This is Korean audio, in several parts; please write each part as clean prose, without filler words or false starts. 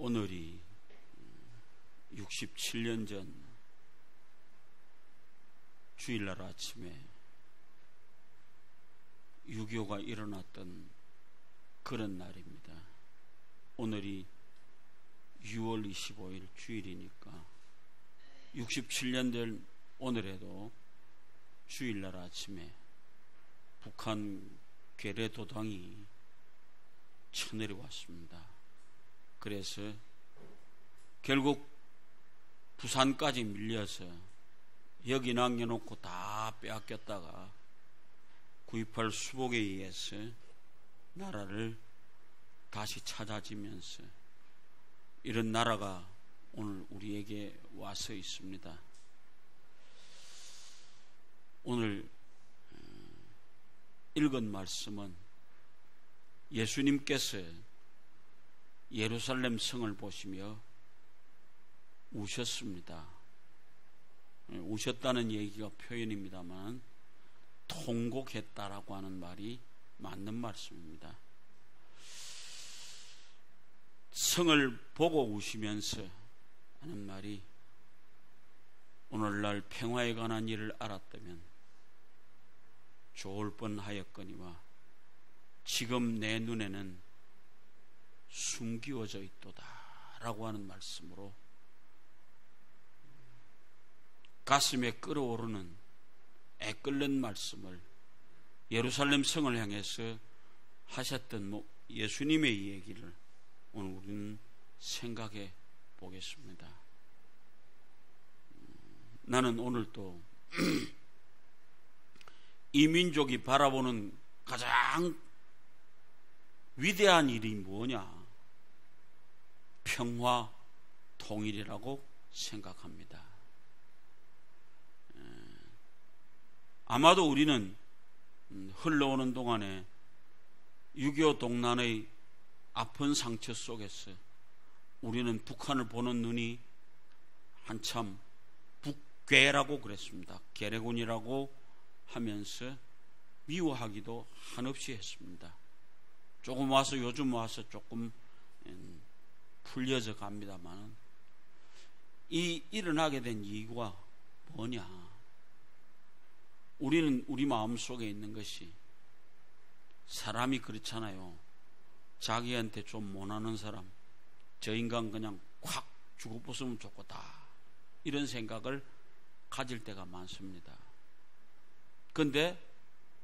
오늘이 67년 전 주일날 아침에 6.25가 일어났던 그런 날입니다. 오늘이 6월 25일 주일이니까 67년 된 오늘에도 주일날 아침에 북한 괴뢰도당이 쳐내려왔습니다. 그래서 결국 부산까지 밀려서 여기 남겨놓고 다 빼앗겼다가 9.28 수복에 의해서 나라를 다시 찾아지면서 이런 나라가 오늘 우리에게 와서 있습니다. 오늘 읽은 말씀은 예수님께서 예루살렘 성을 보시며 우셨습니다. 우셨다는 얘기가 표현입니다만 통곡했다라고 하는 말이 맞는 말씀입니다. 성을 보고 우시면서 하는 말이 오늘날 평화에 관한 일을 알았다면 좋을 뻔하였거니와 지금 내 눈에는 숨기워져 있도다 라고 하는 말씀으로 가슴에 끓어오르는 애끓는 말씀을 예루살렘 성을 향해서 하셨던 예수님의 얘기를 오늘 우리는 생각해 보겠습니다. 나는 오늘 또 이 민족이 바라보는 가장 위대한 일이 뭐냐? 평화, 통일이라고 생각합니다. 아마도 우리는 흘러오는 동안에 6.25 동란의 아픈 상처 속에서 우리는 북한을 보는 눈이 한참 북괴라고 그랬습니다. 괴뢰군이라고 하면서 미워하기도 한없이 했습니다. 조금 와서 요즘 와서 조금 풀려져 갑니다만 이 일어나게 된 이유가 뭐냐? 우리는 우리 마음속에 있는 것이 사람이 그렇잖아요. 자기한테 좀 못하는 사람, 저 인간 그냥 확 죽어버렸으면 좋겠다 이런 생각을 가질 때가 많습니다. 그런데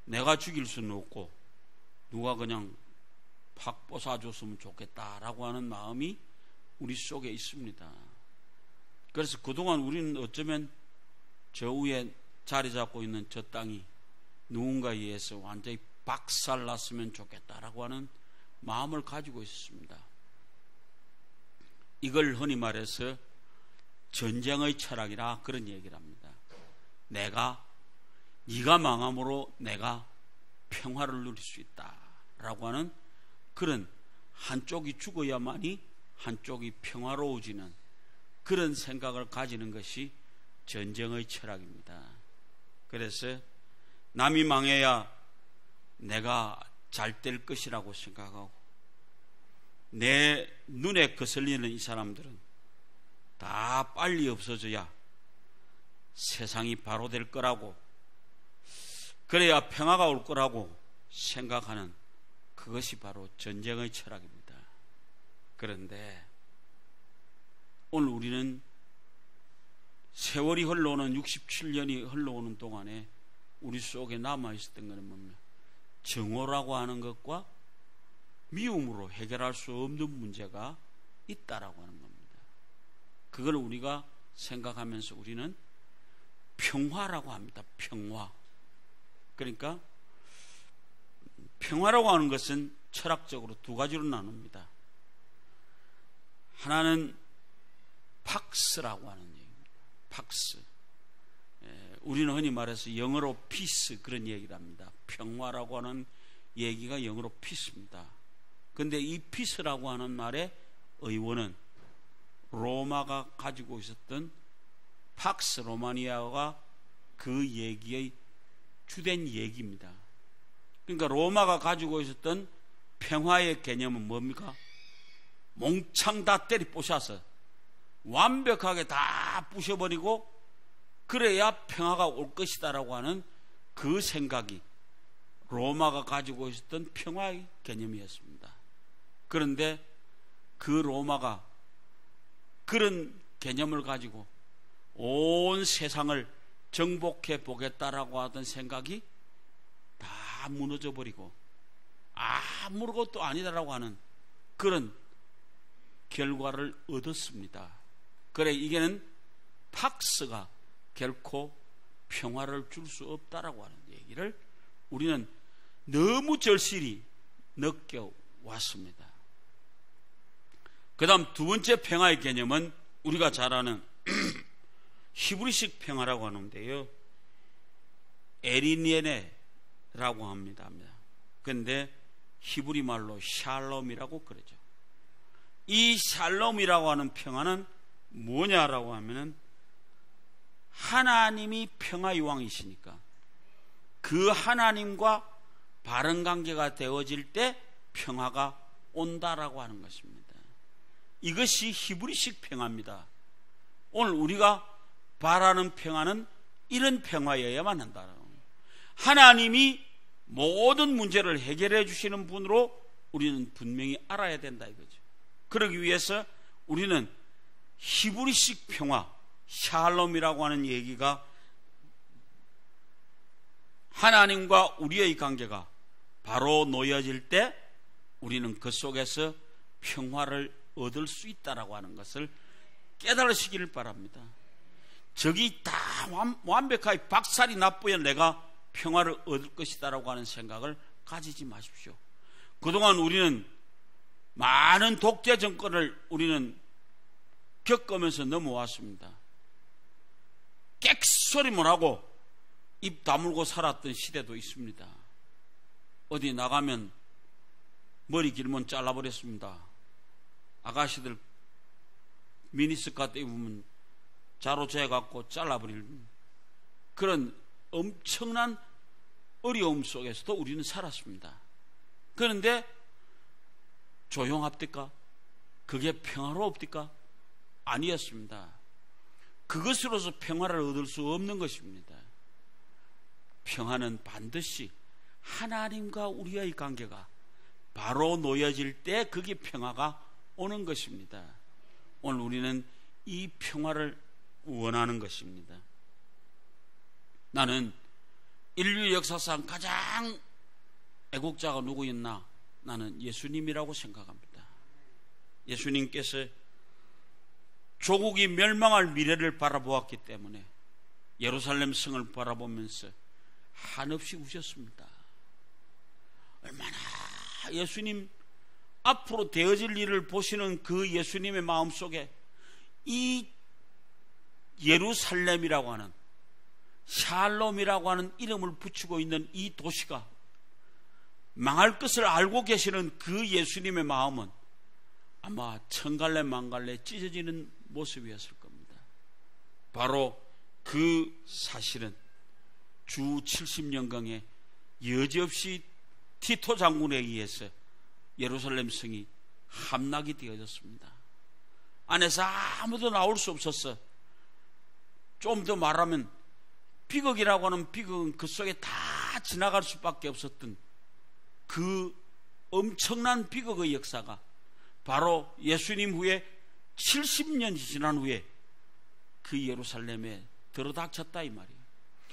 내가 죽일 수는 없고 누가 그냥 팍 뽀사줬으면 좋겠다라고 하는 마음이 우리 속에 있습니다. 그래서 그동안 우리는 어쩌면 저 위에 자리 잡고 있는 저 땅이 누군가에 의해서 완전히 박살났으면 좋겠다라고 하는 마음을 가지고 있었습니다. 이걸 흔히 말해서 전쟁의 철학이라 그런 얘기를 합니다. 네가 망함으로 내가 평화를 누릴 수 있다라고 하는 그런 한쪽이 죽어야만이 한쪽이 평화로워지는 그런 생각을 가지는 것이 전쟁의 철학입니다. 그래서 남이 망해야 내가 잘 될 것이라고 생각하고 내 눈에 거슬리는 이 사람들은 다 빨리 없어져야 세상이 바로 될 거라고 그래야 평화가 올 거라고 생각하는 그것이 바로 전쟁의 철학입니다. 그런데 오늘 우리는 세월이 흘러오는 67년이 흘러오는 동안에 우리 속에 남아있었던 것은 뭡니까? 정오라고 하는 것과 미움으로 해결할 수 없는 문제가 있다라고 하는 겁니다. 그걸 우리가 생각하면서 우리는 평화라고 합니다. 평화. 그러니까 평화라고 하는 것은 철학적으로 두 가지로 나눕니다. 하나는 팍스라고 하는 얘기입니다. 팍스. 우리는 흔히 말해서 영어로 피스 그런 얘기를 합니다. 평화라고 하는 얘기가 영어로 피스입니다. 그런데 이 피스라고 하는 말의 의원은 로마가 가지고 있었던 팍스 로마니아가 그 얘기의 주된 얘기입니다. 그러니까 로마가 가지고 있었던 평화의 개념은 뭡니까? 몽창 다 때리 부셔서 완벽하게 다 부셔버리고 그래야 평화가 올 것이다라고 하는 그 생각이 로마가 가지고 있었던 평화의 개념이었습니다. 그런데 그 로마가 그런 개념을 가지고 온 세상을 정복해 보겠다라고 하던 생각이 다 무너져 버리고 아무것도 아니다라고 하는 그런 결과를 얻었습니다. 그래, 이게는 팍스가 결코 평화를 줄 수 없다라고 하는 얘기를 우리는 너무 절실히 느껴왔습니다. 그 다음 두 번째 평화의 개념은 우리가 잘 아는 히브리식 평화라고 하는데요, 에리니에네라고 합니다. 그런데 히브리 말로 샬롬이라고 그러죠. 이 샬롬이라고 하는 평화는 뭐냐라고 하면은 하나님이 평화의 왕이시니까 그 하나님과 바른 관계가 되어질 때 평화가 온다라고 하는 것입니다. 이것이 히브리식 평화입니다. 오늘 우리가 바라는 평화는 이런 평화여야만 한다. 하나님이 모든 문제를 해결해 주시는 분으로 우리는 분명히 알아야 된다 이거죠. 그러기 위해서 우리는 히브리식 평화, 샬롬이라고 하는 얘기가 하나님과 우리의 관계가 바로 놓여질 때 우리는 그 속에서 평화를 얻을 수 있다라고 하는 것을 깨달으시기를 바랍니다. 저기 다 완벽하게 박살이 나쁘야 내가 평화를 얻을 것이다라고 하는 생각을 가지지 마십시오. 그동안 우리는 많은 독재 정권을 우리는 겪으면서 넘어왔습니다. 객소리만 하고 입 다물고 살았던 시대도 있습니다. 어디 나가면 머리 길면 잘라버렸습니다. 아가씨들 미니스커트 입으면 자로 재갖고 잘라버리는 그런 엄청난 어려움 속에서도 우리는 살았습니다. 그런데 조용합니까? 그게 평화로웁니까? 아니었습니다. 그것으로서 평화를 얻을 수 없는 것입니다. 평화는 반드시 하나님과 우리의 관계가 바로 놓여질 때 그게 평화가 오는 것입니다. 오늘 우리는 이 평화를 원하는 것입니다. 나는 인류 역사상 가장 애국자가 누구였나? 나는 예수님이라고 생각합니다. 예수님께서 조국이 멸망할 미래를 바라보았기 때문에 예루살렘 성을 바라보면서 한없이 우셨습니다. 얼마나 예수님 앞으로 되어질 일을 보시는 그 예수님의 마음속에 이 예루살렘이라고 하는 샬롬이라고 하는 이름을 붙이고 있는 이 도시가 망할 것을 알고 계시는 그 예수님의 마음은 아마 천갈래 만갈래 찢어지는 모습이었을 겁니다. 바로 그 사실은 주 70년경에 여지없이 티토 장군에 의해서 예루살렘 성이 함락이 되어졌습니다. 안에서 아무도 나올 수 없었어. 좀 더 말하면 비극이라고 하는 비극은 그 속에 다 지나갈 수밖에 없었던 그 엄청난 비극의 역사가 바로 예수님 후에 70년이 지난 후에 그 예루살렘에 들어닥쳤다 이 말이에요.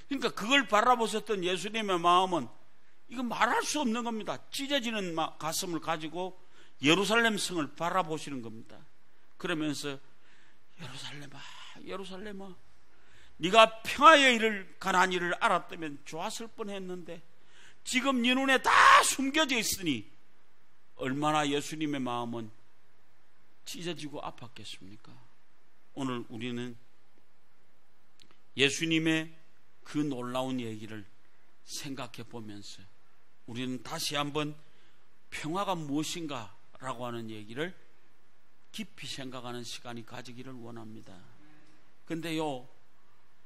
그러니까 그걸 바라보셨던 예수님의 마음은 이거 말할 수 없는 겁니다. 찢어지는 가슴을 가지고 예루살렘 성을 바라보시는 겁니다. 그러면서 예루살렘아, 예루살렘아, 네가 평화의 일을 가난 일을 알았다면 좋았을 뻔했는데 지금 네 눈에 다 숨겨져 있으니 얼마나 예수님의 마음은 찢어지고 아팠겠습니까? 오늘 우리는 예수님의 그 놀라운 얘기를 생각해 보면서 우리는 다시 한번 평화가 무엇인가 라고 하는 얘기를 깊이 생각하는 시간이 가지기를 원합니다. 근데요,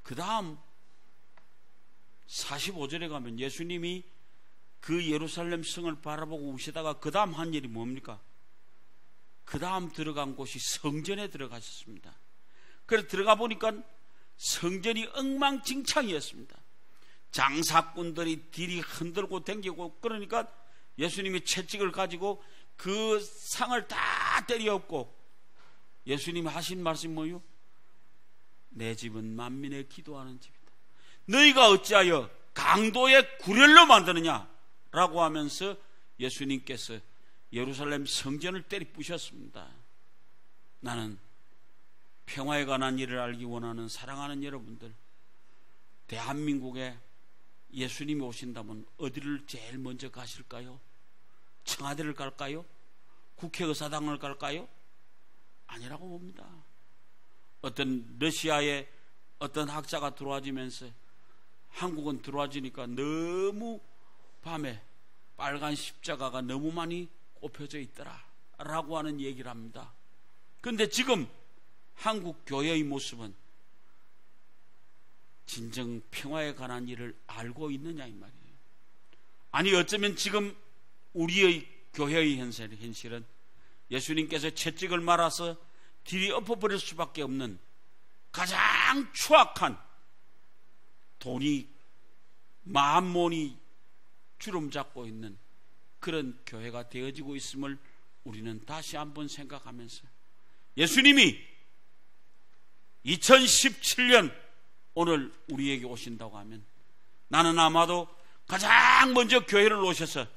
그 다음 45절에 가면 예수님이 그 예루살렘 성을 바라보고 우시다가 그 다음 한 일이 뭡니까? 그 다음 들어간 곳이 성전에 들어가셨습니다. 그래서 들어가 보니까 성전이 엉망진창이었습니다. 장사꾼들이 딜이 흔들고 댕기고, 그러니까 예수님이 채찍을 가지고 그 상을 다 때려엎고, 예수님이 하신 말씀이 뭐요? 내 집은 만민의 기도하는 집이다. 너희가 어찌하여 강도의 구렬로 만드느냐? 라고 하면서 예수님께서 예루살렘 성전을 때리 부셨습니다. 나는 평화에 관한 일을 알기 원하는 사랑하는 여러분들, 대한민국에 예수님이 오신다면 어디를 제일 먼저 가실까요? 청와대를 갈까요? 국회의사당을 갈까요? 아니라고 봅니다. 어떤 러시아의 어떤 학자가 들어와지면서 한국은 들어와지니까 너무 밤에 빨간 십자가가 너무 많이 꼽혀져 있더라 라고 하는 얘기를 합니다. 그런데 지금 한국 교회의 모습은 진정 평화에 관한 일을 알고 있느냐 이 말이에요. 아니 어쩌면 지금 우리의 교회의 현실은 예수님께서 채찍을 말아서 딜이 엎어버릴 수밖에 없는 가장 추악한 돈이 만몬이 주름 잡고 있는 그런 교회가 되어지고 있음을 우리는 다시 한번 생각하면서, 예수님이 2017년 오늘 우리에게 오신다고 하면 나는 아마도 가장 먼저 교회를 오셔서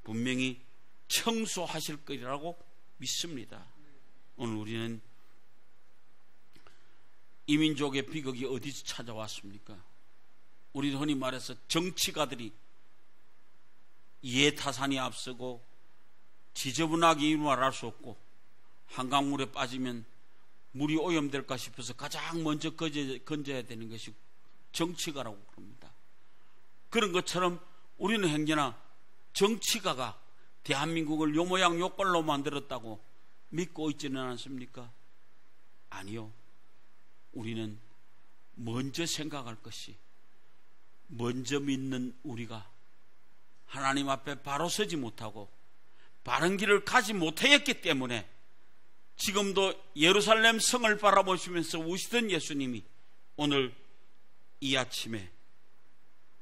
분명히 청소하실 거라고 믿습니다. 오늘 우리는 이민족의 비극이 어디서 찾아왔습니까? 우리 흔히 말해서 정치가들이 이해타산이 앞서고 지저분하게 일말할 수 없고 한강물에 빠지면 물이 오염될까 싶어서 가장 먼저 건져야 되는 것이 정치가라고 그럽니다. 그런 것처럼 우리는 행여나 정치가가 대한민국을 요 모양 요 꼴로 만들었다고 믿고 있지는 않습니까? 아니요. 우리는 먼저 생각할 것이, 먼저 믿는 우리가 하나님 앞에 바로 서지 못하고 바른 길을 가지 못하였기 때문에 지금도 예루살렘 성을 바라보시면서 우시던 예수님이 오늘 이 아침에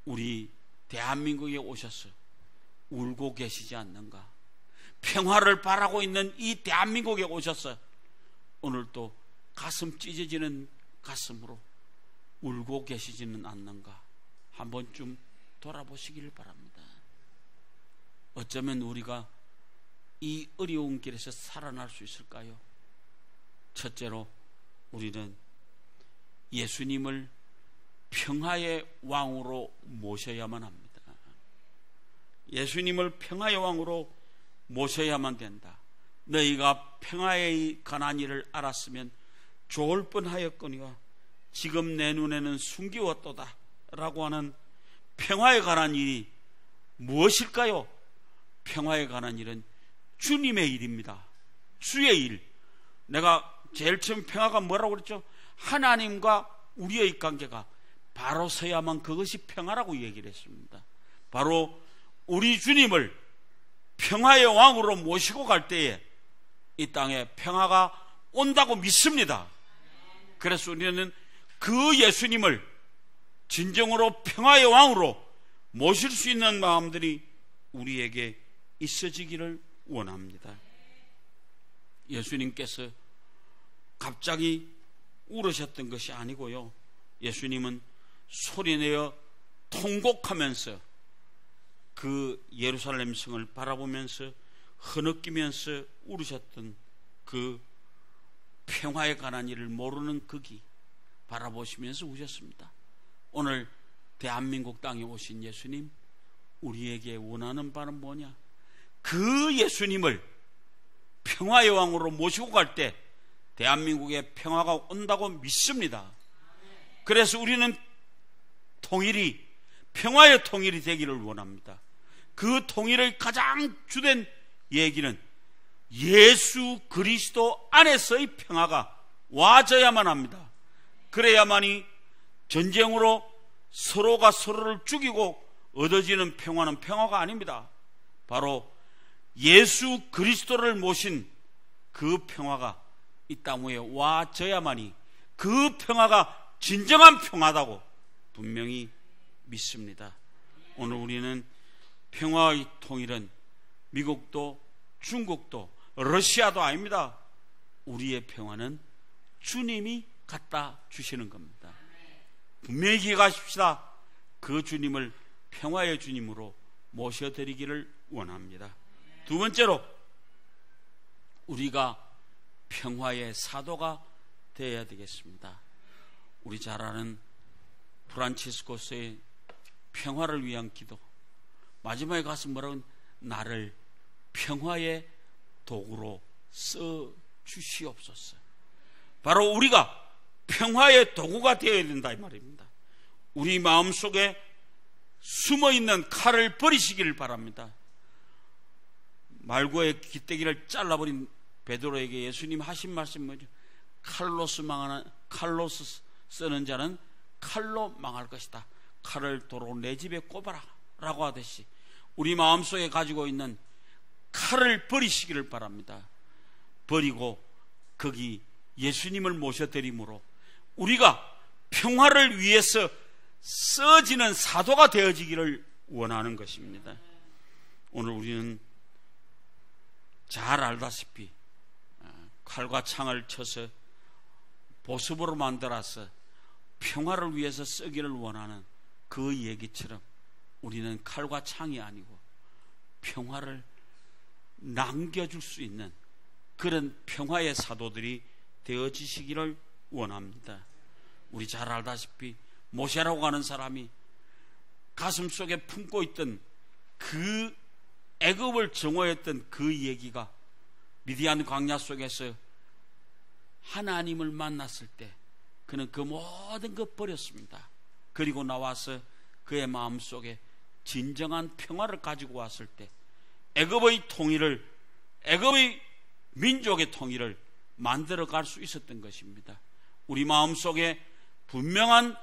우리 대한민국에 오셔서 울고 계시지 않는가? 평화를 바라고 있는 이 대한민국에 오셔서 오늘 또 가슴 찢어지는 가슴으로 울고 계시지는 않는가? 한 번쯤 돌아보시길 바랍니다. 어쩌면 우리가 이 어려운 길에서 살아날 수 있을까요? 첫째로 우리는 예수님을 평화의 왕으로 모셔야만 합니다. 예수님을 평화의 왕으로 모셔야만 된다. 너희가 평화에 관한 일을 알았으면 좋을 뻔하였거니와 지금 내 눈에는 숨기웠도다 라고 하는 평화에 관한 일이 무엇일까요? 평화에 관한 일은 주님의 일입니다. 주의 일. 내가 제일 처음 평화가 뭐라고 그랬죠? 하나님과 우리의 관계가 바로 서야만 그것이 평화라고 얘기를 했습니다. 바로 우리 주님을 평화의 왕으로 모시고 갈 때에 이 땅에 평화가 온다고 믿습니다. 그래서 우리는 그 예수님을 진정으로 평화의 왕으로 모실 수 있는 마음들이 우리에게 있어지기를 원합니다. 예수님께서 갑자기 울으셨던 것이 아니고요, 예수님은 소리내어 통곡하면서 그 예루살렘 성을 바라보면서 흐느끼면서 울으셨던 그 평화에 관한 일을 모르는 극이 바라보시면서 우셨습니다. 오늘 대한민국 땅에 오신 예수님, 우리에게 원하는 바는 뭐냐? 그 예수님을 평화의 왕으로 모시고 갈 때 대한민국에 평화가 온다고 믿습니다. 그래서 우리는 통일이, 평화의 통일이 되기를 원합니다. 그 통일의 가장 주된 얘기는 예수 그리스도 안에서의 평화가 와져야만 합니다. 그래야만이 전쟁으로 서로가 서로를 죽이고 얻어지는 평화는 평화가 아닙니다. 바로 예수 그리스도를 모신 그 평화가 이 땅 위에 와져야만이 그 평화가 진정한 평화다고 분명히 믿습니다. 오늘 우리는 평화의 통일은 미국도 중국도 러시아도 아닙니다. 우리의 평화는 주님이 갖다 주시는 겁니다. 분명히 기억하십시다. 그 주님을 평화의 주님으로 모셔드리기를 원합니다. 두 번째로 우리가 평화의 사도가 되어야 되겠습니다. 우리 잘 아는 프란치스코스의 평화를 위한 기도, 마지막에 가서 뭐라고, 나를 평화의 도구로 써 주시옵소서. 바로 우리가 평화의 도구가 되어야 된다 이 말입니다. 우리 마음속에 숨어있는 칼을 버리시기를 바랍니다. 말고의 기대기를 잘라버린 베드로에게 예수님 하신 말씀 뭐죠? 칼로 쓰는 자는 칼로 망할 것이다. 칼을 도로 내 집에 꼽아라 라고 하듯이 우리 마음속에 가지고 있는 칼을 버리시기를 바랍니다. 버리고 거기 예수님을 모셔드림으로 우리가 평화를 위해서 써지는 사도가 되어지기를 원하는 것입니다. 오늘 우리는 잘 알다시피 칼과 창을 쳐서 보습으로 만들어서 평화를 위해서 쓰기를 원하는 그 얘기처럼 우리는 칼과 창이 아니고 평화를 남겨줄 수 있는 그런 평화의 사도들이 되어지시기를 원합니다. 우리 잘 알다시피 모세라고 하는 사람이 가슴속에 품고 있던 그 애굽을 정오했던 그 얘기가 미디안 광야 속에서 하나님을 만났을 때 그는 그 모든 것 버렸습니다. 그리고 나와서 그의 마음속에 진정한 평화를 가지고 왔을 때 애굽의 통일을, 애굽의 민족의 통일을 만들어 갈 수 있었던 것입니다. 우리 마음속에 분명한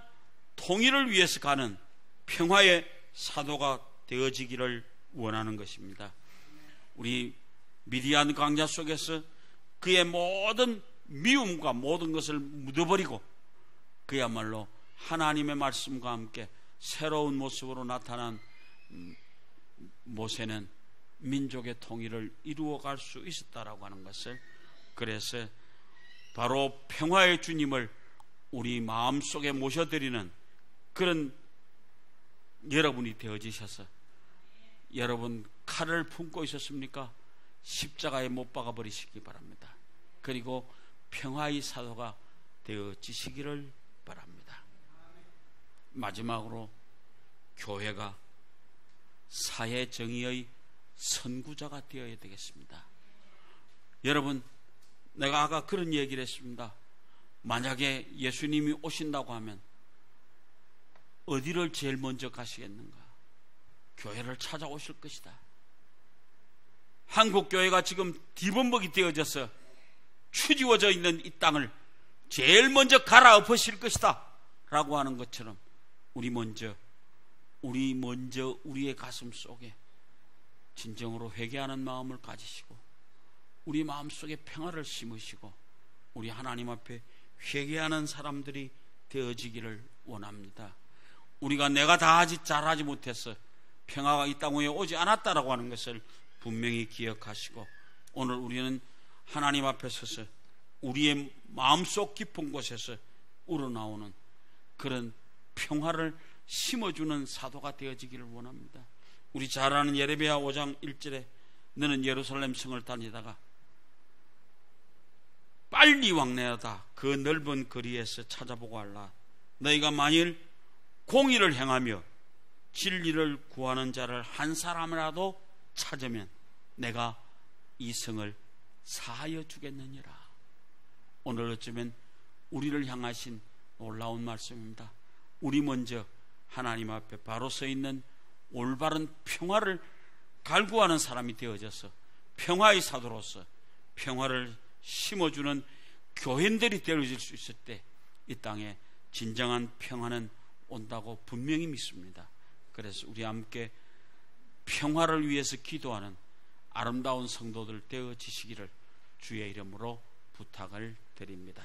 통일을 위해서 가는 평화의 사도가 되어지기를 원하는 것입니다. 우리 미디안 광야 속에서 그의 모든 미움과 모든 것을 묻어버리고 그야말로 하나님의 말씀과 함께 새로운 모습으로 나타난 모세는 민족의 통일을 이루어갈 수 있었다라고 하는 것을, 그래서 바로 평화의 주님을 우리 마음속에 모셔드리는 그런 여러분이 되어지셔서, 여러분 칼을 품고 있었습니까? 십자가에 못 박아 버리시기 바랍니다. 그리고 평화의 사도가 되어지시기를 바랍니다. 마지막으로 교회가 사회 정의의 선구자가 되어야 되겠습니다. 여러분, 내가 아까 그런 얘기를 했습니다. 만약에 예수님이 오신다고 하면 어디를 제일 먼저 가시겠는가? 교회를 찾아오실 것이다. 한국 교회가 지금 뒤범벅이 되어져서 추지워져 있는 이 땅을 제일 먼저 갈아엎으실 것이다 라고 하는 것처럼 우리 먼저 우리의 가슴 속에 진정으로 회개하는 마음을 가지시고 우리 마음속에 평화를 심으시고 우리 하나님 앞에 회개하는 사람들이 되어지기를 원합니다. 우리가 내가 다 잘하지 못해서 평화가 이 땅 위에 오지 않았다라고 하는 것을 분명히 기억하시고, 오늘 우리는 하나님 앞에 서서 우리의 마음속 깊은 곳에서 우러나오는 그런 평화를 심어주는 사도가 되어지기를 원합니다. 우리 잘 아는 예레미야 5장 1절에 너는 예루살렘 성을 다니다가 빨리 왕래하다 그 넓은 거리에서 찾아보고 알라. 너희가 만일 공의를 행하며 진리를 구하는 자를 한 사람이라도 찾으면 내가 이 성을 사하여 주겠느니라. 오늘 어쩌면 우리를 향하신 놀라운 말씀입니다. 우리 먼저 하나님 앞에 바로 서 있는 올바른 평화를 갈구하는 사람이 되어져서 평화의 사도로서 평화를 심어주는 교인들이 되어질 수 있을 때 이 땅에 진정한 평화는 온다고 분명히 믿습니다. 그래서 우리 함께 평화를 위해서 기도하는 아름다운 성도들 되어지시기를 주의 이름으로 부탁을 드립니다.